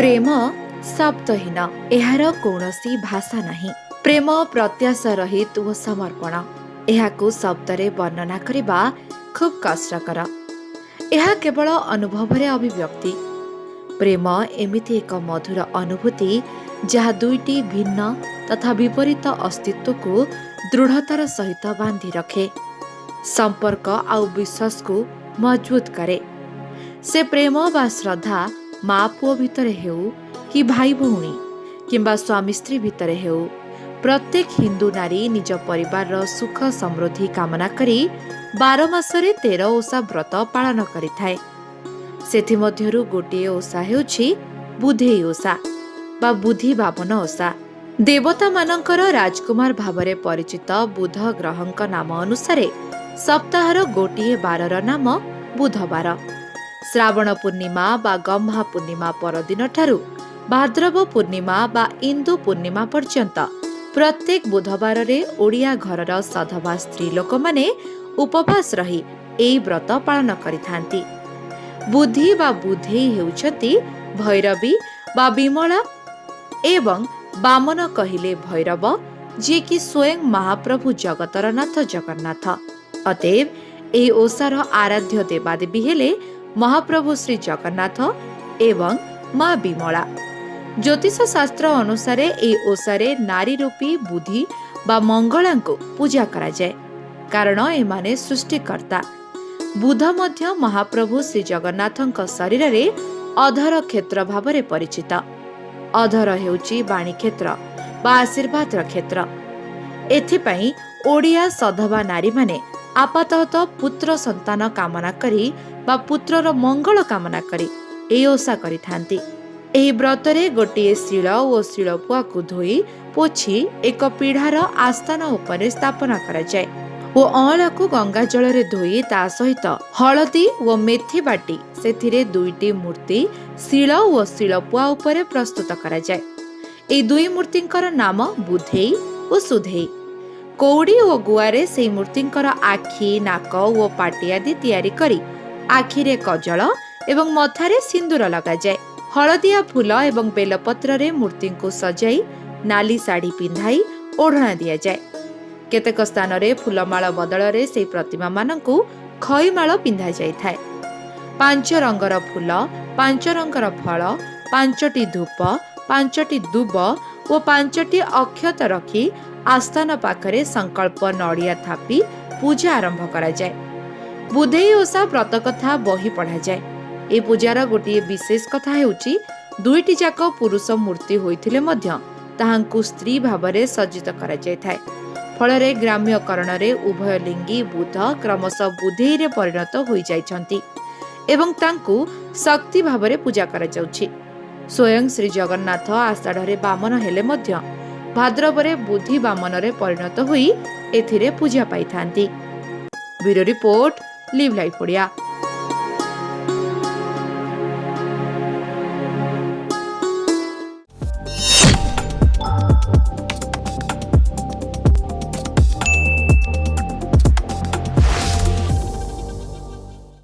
प्रेम शब्दहीन एहार कौनसी भाषा नहीं। प्रेम प्रत्याशा रहित व समर्पण एहाकु शब्दरे वर्णना करिबा खूब कष्टकर। एहा केवल अनुभव रे अभिव्यक्ति। प्रेम एमिति एक मधुर अनुभूति जहा दुईटी भिन्न तथा विपरीत अस्तित्व को दृढ़तार सहित बांधि रखे, संपर्क आउ विश्वास को मजबूत करे। से प्रेम बा श्रद्धा माँ पुओ भितर हेउ कि भाई भौणी किंबा स्वामी स्त्री भितर हेउ, प्रत्येक हिंदू नारी निज परिवार सुख समृद्धि कामना करी 12 मासरे 13 ओषा व्रत पालन करिथाए। सेथिमध्यरु गोटिए ओषा हेउछि बुधेई ओषा बा बुद्धि बामन ओषा। देवता मानकर राजकुमार भावरे परिचित बुध ग्रहंक नाम अनुसारे सप्ताहर गोटिए बारर नाम बुधवार। श्रावण पूर्णिमा बा गम्हा पूर्णिमा परदिन ठारू भाद्रव पूर्णिमा बा इंदु पूर्णिमा पर्यंत प्रत्येक बुधवार रे ओडिया घरर सधवा स्त्री लोक माने उपवास रही एई व्रत पालन करिथांती। बुद्धि बा बुधेई हेउछंती भैरवी बा विमला एवं बामन कहिले भैरव, जे कि स्वयं महाप्रभु जगतर नाथ जगन्नाथ। अतएव एई ओषार आराध्य देवादेवी हेले महाप्रभु श्री जगन्नाथ एवं माँ विमला। ज्योतिष शास्त्र अनुसार एई ओषारे नारी रूपी बुद्धि बा मंगला को पूजा करा जाए, कारण एमाने सृष्टिकर्ता। बुध मध्य महाप्रभु श्री जगन्नाथଙ୍କ शरीर अधर क्षेत्र भावरे परिचित। अधर हेउची वाणी क्षेत्र बा आशीर्वाद क्षेत्र। एथिपाई ओडिया सधवा नारी माने आपातत पुत्र संतान कामना करी बा पुत्रर मंगल कामना करी एई ओषा करिथांती। एही व्रतरे गोटिए शिल ओ शिलपुआ को धोई पोछि एक पीढ़ार आस्थान उपरे स्थापना करा जाए ओ अँला को गंगा जल रे धोई ता सहित हळदी ओ मेथी बाटी सेथिरे दुईटी मूर्ति शिल ओ शिलपुआ उपरे प्रस्तुत करा जाए। एई दुई मूर्तिंकर नाम बुधेई ओ सुधेई। कौड़ी ओ गुआरे से मूर्तिंकर आखि नाक ओ पाटी आदि तैयारी करी आखिरे कजल एवं मथारे सिंदूर लगा जाए। हलदिया फूल एवं बेलपत्र रे मूर्ति को सजाई नाली साड़ी पिंधाई ओढ़ना दिया जाए। केतेक स्थान रे फूलमाଳ बदଳରେ से प्रतिमा मानकु खईमाଳ पिंधा जाई थाए। 5 रंगर फूल, 5 रंगर फल, 5टी धूप, 5टी दुब ओ 5टी अक्षत रखी आस्थान पाखरे संकल्प नड़िया थापी पूजा आरंभ करा जाए। बुधेई ओषा व्रत कथा बही पढ़ा जाए। ए पूजार गोटे विशेष कथा हेउची दुईटी जाक पुरुष मूर्ति होइथिले मध्य ताहांकु स्त्री भावरे सज्जित करा जाय थाए। फलरे ग्राम्यकरण रे उभय लिंगी बुध क्रमशः बुधेई रे परिणत होई जाइछंती एवं तांकु शक्ति भावरे पूजा करा जाउछि। स्वयं श्री जगन्नाथ आषाढ़ बामन हेले मध्य भाद्रवरे बुद्धि बामन रे परिणत होई एथिरे पूजा पाई थांती। Bureau report, live life Odia.